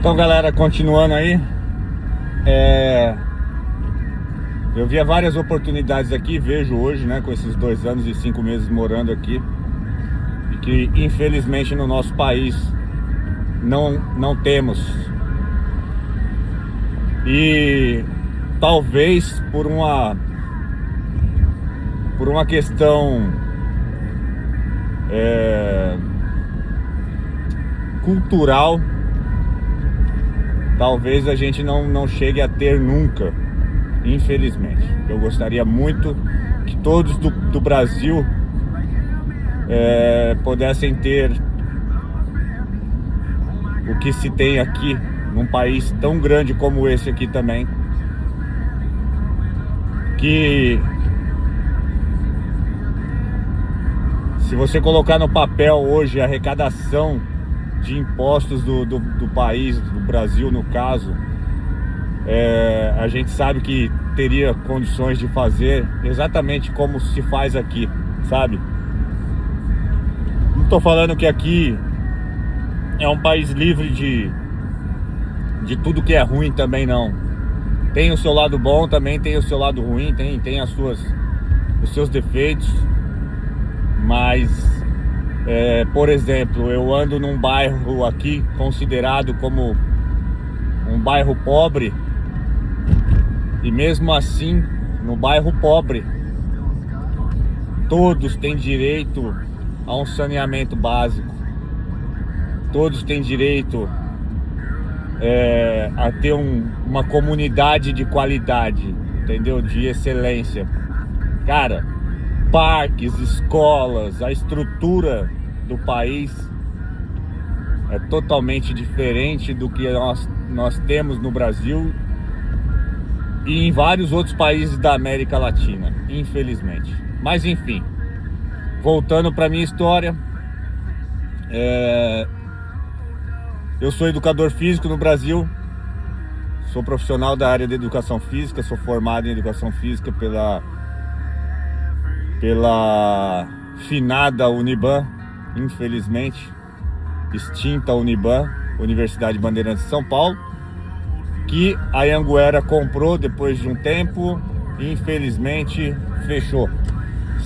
Então, galera, continuando aí, eu via várias oportunidades aqui, vejo hoje, né, com esses 2 anos e 5 meses morando aqui, e que infelizmente no nosso país não temos. E talvez por uma questão cultural, talvez a gente não chegue a ter nunca, infelizmente. Eu gostaria muito que todos do Brasil pudessem ter o que se tem aqui, num país tão grande como esse aqui também, que se você colocar no papel hoje a arrecadação de impostos do país, do Brasil no caso, a gente sabe que teria condições de fazer exatamente como se faz aqui, sabe? Não tô falando que aqui é um país livre de tudo que é ruim também, não. Tem o seu lado bom, também tem o seu lado ruim, tem os seus defeitos. Mas, por exemplo, eu ando num bairro aqui considerado como um bairro pobre, e mesmo assim, no bairro pobre, todos têm direito a um saneamento básico, todos têm direito a ter uma comunidade de qualidade, entendeu? De excelência. Cara, parques, escolas, a estrutura do país é totalmente diferente do que nós temos no Brasil e em vários outros países da América Latina, infelizmente. Mas enfim, voltando para minha história, eu sou educador físico no Brasil, sou profissional da área de educação física, sou formado em educação física pela finada Uniban, infelizmente extinta Uniban, Universidade Bandeirantes de São Paulo, que a Anhanguera comprou depois de um tempo e infelizmente fechou,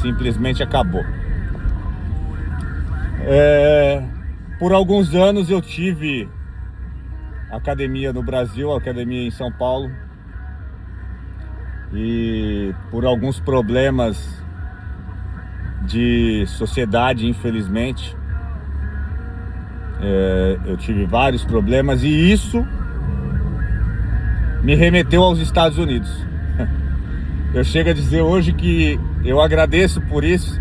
simplesmente acabou. Por alguns anos eu tive academia no Brasil, academia em São Paulo, e por alguns problemas de sociedade, infelizmente, eu tive vários problemas, e isso me remeteu aos Estados Unidos. Eu chego a dizer hoje que eu agradeço por isso,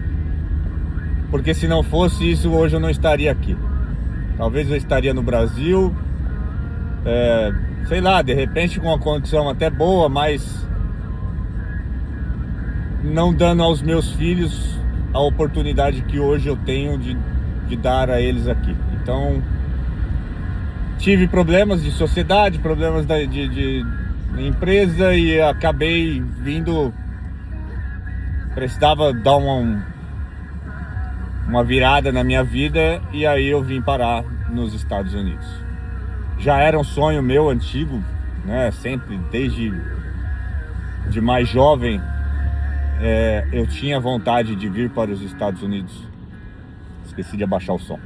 porque se não fosse isso, hoje eu não estaria aqui. Talvez eu estaria no Brasil, sei lá, de repente com uma condição até boa, mas não dando aos meus filhos a oportunidade que hoje eu tenho de dar a eles aqui. Então, tive problemas de sociedade, problemas de empresa, e acabei vindo, precisava dar uma virada na minha vida, e aí eu vim parar nos Estados Unidos. Já era um sonho meu antigo, né? Sempre, desde de mais jovem, eu tinha vontade de vir para os Estados Unidos. Esqueci de abaixar o som.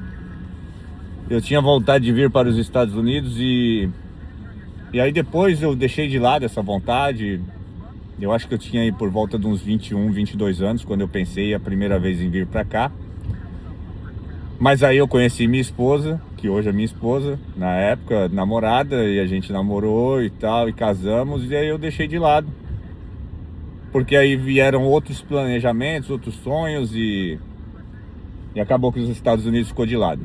Eu tinha vontade de vir para os Estados Unidos, e aí depois eu deixei de lado essa vontade. Eu acho que eu tinha aí por volta de uns 21, 22 anos quando eu pensei a primeira vez em vir para cá. Mas aí eu conheci minha esposa, que hoje é minha esposa, na época namorada, e a gente namorou e tal, e casamos, e aí eu deixei de lado, porque aí vieram outros planejamentos, outros sonhos, e acabou que os Estados Unidos ficou de lado.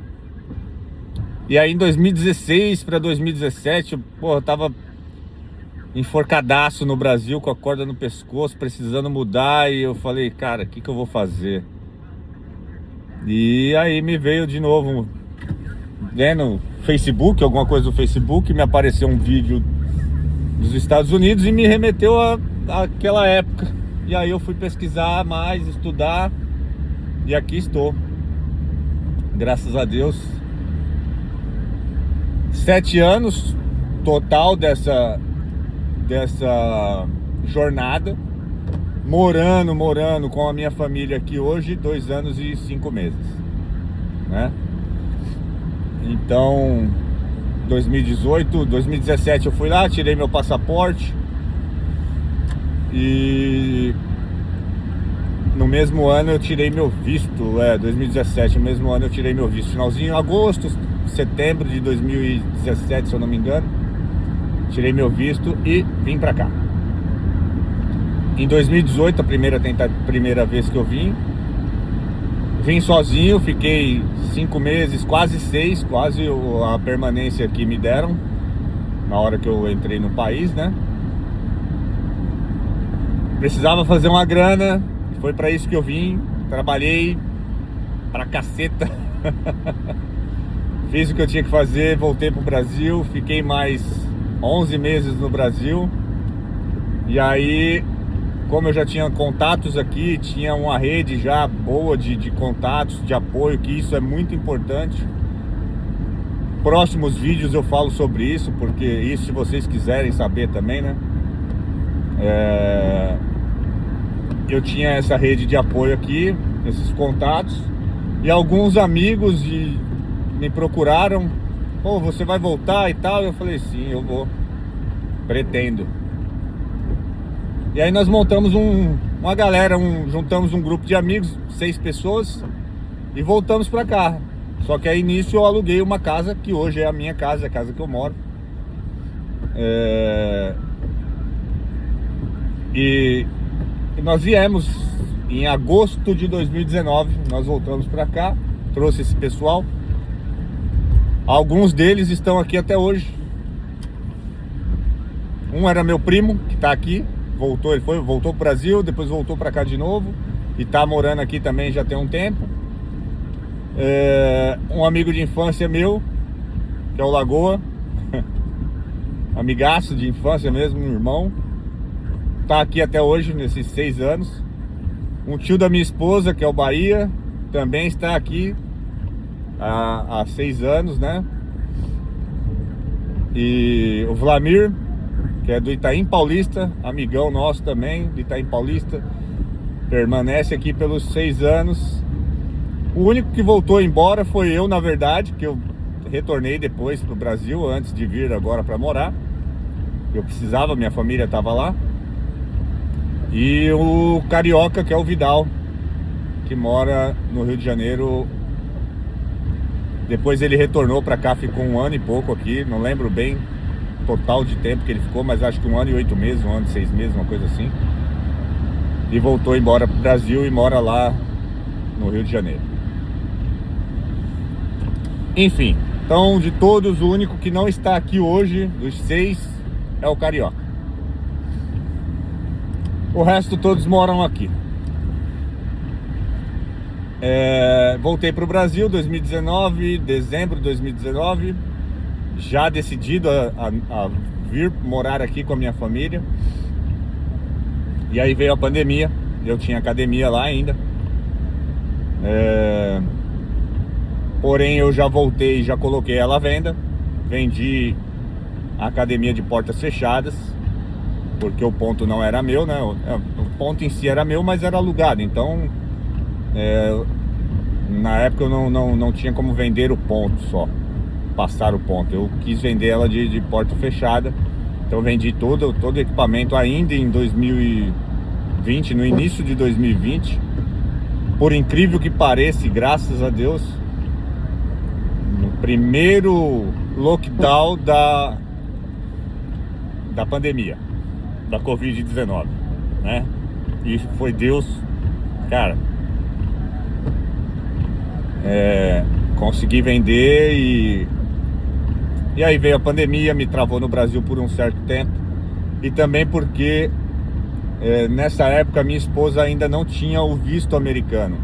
E aí em 2016 para 2017, eu tava enforcadaço no Brasil, com a corda no pescoço, precisando mudar, e eu falei, cara, o que eu vou fazer? E aí me veio de novo, no Facebook, alguma coisa do Facebook, me apareceu um vídeo dos Estados Unidos e me remeteu àquela época. E aí eu fui pesquisar mais, estudar, e aqui estou. Graças a Deus, 7 anos total dessa jornada, morando com a minha família aqui hoje, 2 anos e 5 meses, né? Então, 2017 eu fui lá, tirei meu passaporte e no mesmo ano eu tirei meu visto, 2017, no mesmo ano eu tirei meu visto, finalzinho, agosto, setembro de 2017, se eu não me engano, tirei meu visto e vim pra cá. Em 2018, a primeira vez que eu vim sozinho, fiquei 5 meses, quase 6, quase a permanência que me deram na hora que eu entrei no país, né? Precisava fazer uma grana, foi pra isso que eu vim, trabalhei pra caceta, fiz o que eu tinha que fazer, voltei pro Brasil, fiquei mais 11 meses no Brasil, e aí, como eu já tinha contatos aqui, tinha uma rede já boa de contatos, de apoio, que isso é muito importante. Próximos vídeos eu falo sobre isso, porque isso, se vocês quiserem saber também, né? Eu tinha essa rede de apoio aqui, esses contatos, e alguns amigos me procuraram, pô, você vai voltar e tal? Eu falei, sim, eu vou, pretendo. E aí nós montamos uma galera, juntamos um grupo de amigos, 6 pessoas, e voltamos pra cá. Só que aí nisso eu aluguei uma casa, que hoje é a minha casa, a casa que eu moro. E nós viemos em agosto de 2019, nós voltamos pra cá, trouxe esse pessoal. Alguns deles estão aqui até hoje. Um era meu primo, que tá aqui. Voltou pro Brasil, depois voltou pra cá de novo e tá morando aqui também já tem um tempo. Um amigo de infância meu, que é o Lagoa, amigaço de infância mesmo, um irmão, tá aqui até hoje, nesses 6 anos. Um tio da minha esposa, que é o Bahia, também está aqui há 6 anos, né? E o Vlamir, que é do Itaim Paulista, amigão nosso também, do Itaim Paulista, permanece aqui pelos 6 anos. O único que voltou embora foi eu, na verdade, que eu retornei depois pro Brasil, antes de vir agora para morar. Eu precisava, minha família estava lá. E o carioca, que é o Vidal, que mora no Rio de Janeiro. Depois ele retornou para cá, ficou 1 ano e pouco aqui, não lembro bem total de tempo que ele ficou, mas acho que 1 ano e 8 meses, 1 ano e 6 meses, uma coisa assim. E voltou embora pro Brasil e mora lá no Rio de Janeiro. Enfim, então de todos, o único que não está aqui hoje, dos 6, é o carioca. O resto todos moram aqui. Voltei pro Brasil 2019, dezembro de 2019, já decidido a vir morar aqui com a minha família. E aí veio a pandemia, eu tinha academia lá ainda. Porém eu já voltei, já coloquei ela à venda. Vendi a academia de portas fechadas, porque o ponto não era meu, né? O ponto em si era meu, mas era alugado. Então na época eu não tinha como vender o ponto só, passar o ponto. Eu quis vender ela de porta fechada. Então eu vendi todo o equipamento ainda em 2020, no início de 2020. Por incrível que pareça, e graças a Deus, no primeiro lockdown da pandemia, da Covid-19, né? E foi Deus, cara. Consegui vender e aí veio a pandemia, me travou no Brasil por um certo tempo. E também porque nessa época minha esposa ainda não tinha o visto americano.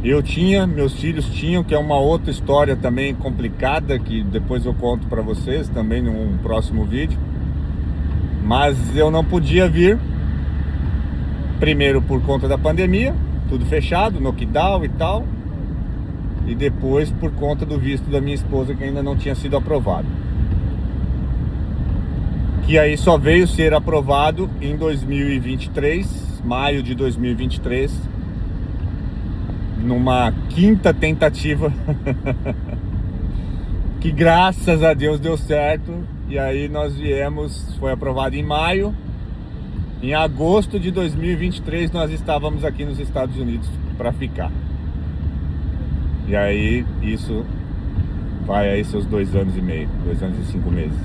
Eu tinha, meus filhos tinham, que é uma outra história também complicada, que depois eu conto pra vocês também num próximo vídeo. Mas eu não podia vir, primeiro por conta da pandemia, tudo fechado, lockdown e tal. e depois por conta do visto da minha esposa que ainda não tinha sido aprovado. Que aí só veio ser aprovado em 2023, maio de 2023, numa quinta tentativa, que graças a Deus deu certo. E aí nós viemos, foi aprovado em maio. Em agosto de 2023 nós estávamos aqui nos Estados Unidos para ficar. E aí isso vai aí seus 2 anos e meio, 2 anos e 5 meses.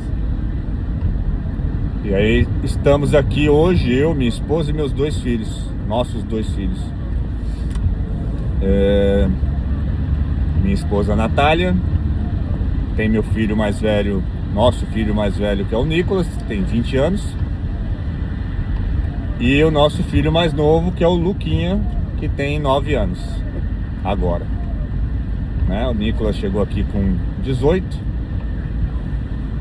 E aí estamos aqui hoje, eu, minha esposa e meus 2 filhos, nossos 2 filhos. Minha esposa Natália, tem meu filho mais velho, nosso filho mais velho, que é o Nicolas, que tem 20 anos. E o nosso filho mais novo, que é o Luquinha, que tem 9 anos agora, né? O Nicolas chegou aqui com 18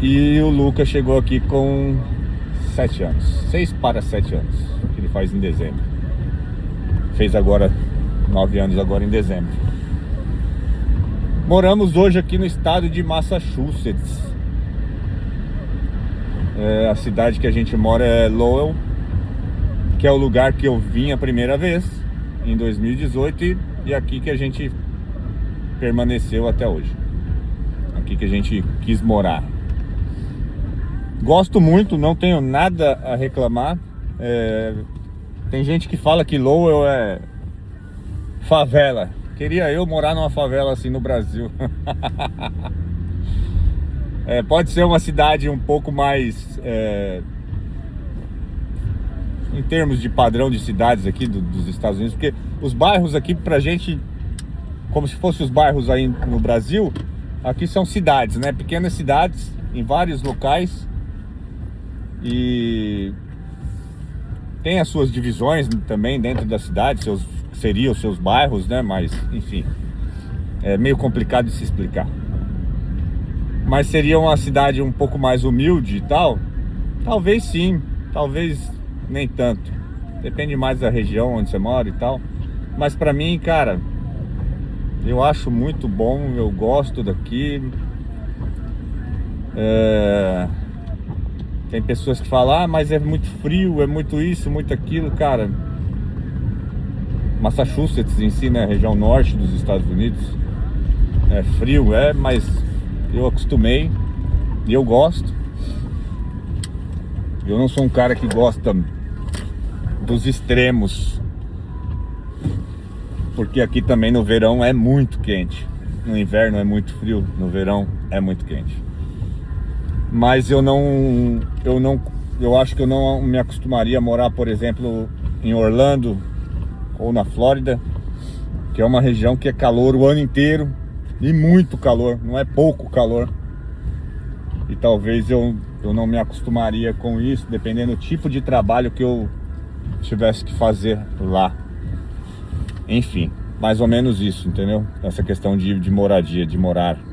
e o Lucas chegou aqui com 7 anos, 6 para 7 anos, que ele faz em dezembro. Fez agora 9 anos agora em dezembro. Moramos hoje aqui no estado de Massachusetts. A cidade que a gente mora é Lowell, que é o lugar que eu vim a primeira vez, em 2018, e aqui que a gente permaneceu até hoje. Aqui que a gente quis morar. Gosto muito, não tenho nada a reclamar. Tem gente que fala que Lowell é favela. Queria eu morar numa favela assim no Brasil. Pode ser uma cidade um pouco mais... em termos de padrão de cidades aqui dos Estados Unidos, porque os bairros aqui pra gente, como se fossem os bairros aí no Brasil, aqui são cidades, né? Pequenas cidades em vários locais, e tem as suas divisões também dentro da cidade, seriam os seus bairros, né? Mas, enfim, é meio complicado de se explicar. Mas seria uma cidade um pouco mais humilde e tal? Talvez sim, talvez nem tanto. Depende mais da região onde você mora e tal. Mas pra mim, cara, eu acho muito bom, eu gosto daqui. Tem pessoas que falam, mas é muito frio, é muito isso, muito aquilo. Cara, Massachusetts em si, né, região norte dos Estados Unidos, é frio, mas eu acostumei e eu gosto. Eu não sou um cara que gosta dos extremos, porque aqui também no verão é muito quente, no inverno é muito frio, no verão é muito quente. Mas eu acho que eu não me acostumaria a morar, por exemplo, em Orlando ou na Flórida, que é uma região que é calor o ano inteiro, e muito calor, não é pouco calor. E talvez eu não me acostumaria com isso, dependendo do tipo de trabalho que eu tivesse que fazer lá. Enfim, mais ou menos isso, entendeu? Essa questão de moradia, de morar